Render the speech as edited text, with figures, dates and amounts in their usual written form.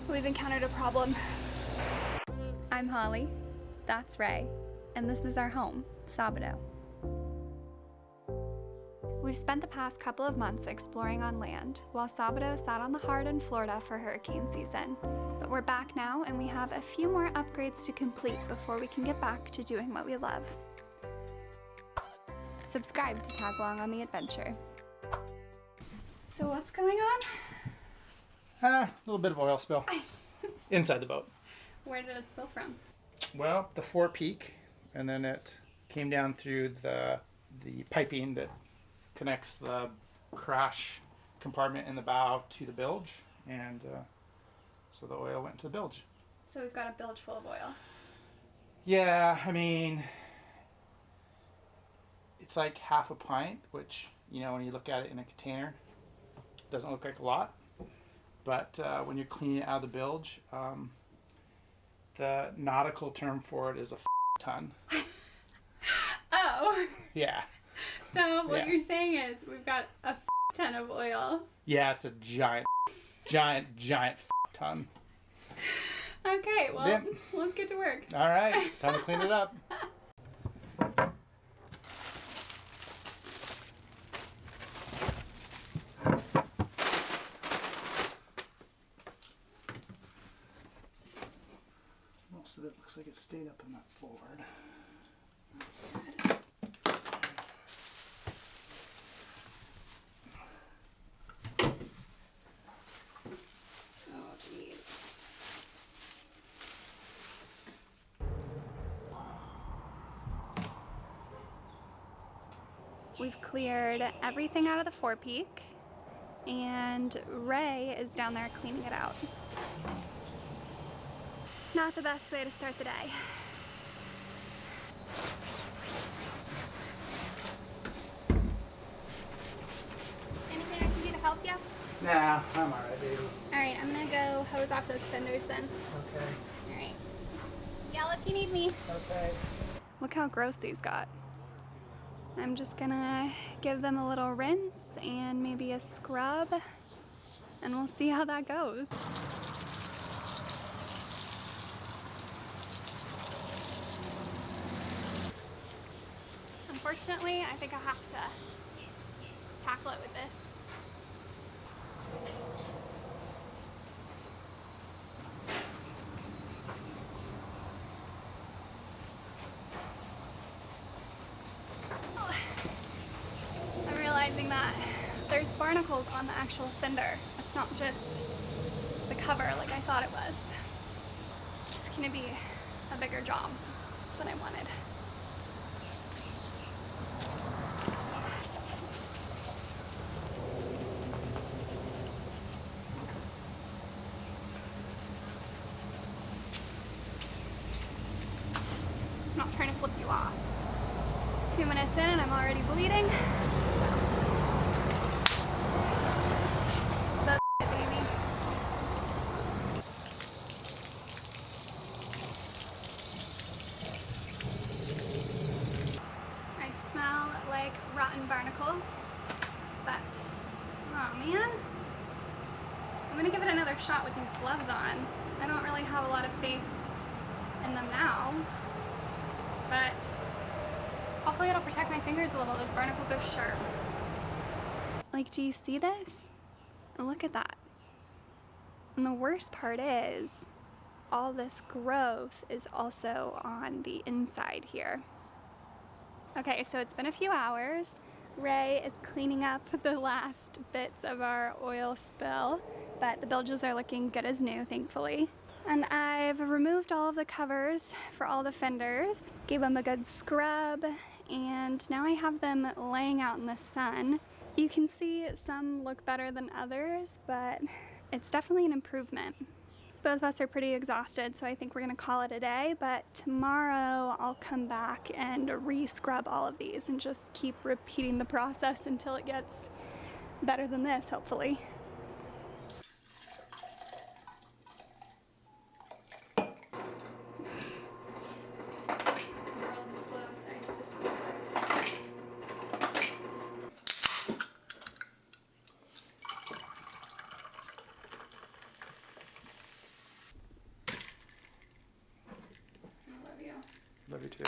we've encountered a problem. I'm Holly, that's Ray, and this is our home, Sabado. We've spent the past couple of months exploring on land, while Sabado sat on the hard in Florida for hurricane season. But we're back now, and we have a few more upgrades to complete before we can get back to doing what we love. Subscribe to tag along on the adventure. So what's going on? A little bit of oil spill inside the boat. Where did it spill from? Well, the forepeak, and then it came down through the piping that connects the crash compartment in the bow to the bilge, and so the oil went to the bilge. So we've got a bilge full of oil. Yeah, I mean, it's like half a pint, which, you know, when you look at it in a container, doesn't look like a lot. But when you're cleaning it out of the bilge, the nautical term for it is a ton. Oh. Yeah. So what you're saying is we've got a ton of oil. Yeah, it's a giant ton. Okay, well, Yep. Let's get to work. All right, time to clean it up. Most of it looks like it stayed up in that forward. That's good. Oh, jeez. We've cleared everything out of the forepeak, and Ray is down there cleaning it out. Not the best way to start the day. Anything I can do to help you? Nah, I'm all right, baby. Alright, I'm gonna go hose off those fenders then. Okay. Alright. Yell if you need me. Okay. Look how gross these got. I'm just gonna give them a little rinse and maybe a scrub, and we'll see how that goes. Unfortunately, I think I'll have to tackle it with this. I'm realizing that there's barnacles on the actual fender. It's not just the cover like I thought it was. It's gonna be a bigger job than I wanted. I'm not trying to flip you off. 2 minutes in and I'm already bleeding. So. That's it, baby. I smell like rotten barnacles, but oh man. I'm gonna give it another shot with these gloves on. I don't really have a lot of faith in them now, but hopefully it'll protect my fingers a little. Those barnacles are sharp. Like, do you see this? Look at that. And the worst part is, all this growth is also on the inside here. Okay, so it's been a few hours. Ray is cleaning up the last bits of our oil spill, but the bilges are looking good as new, thankfully. And I've removed all of the covers for all the fenders, gave them a good scrub, and now I have them laying out in the sun. You can see some look better than others, but it's definitely an improvement. Both of us are pretty exhausted, so I think we're gonna call it a day, but tomorrow I'll come back and re-scrub all of these and just keep repeating the process until it gets better than this, hopefully. Love you too.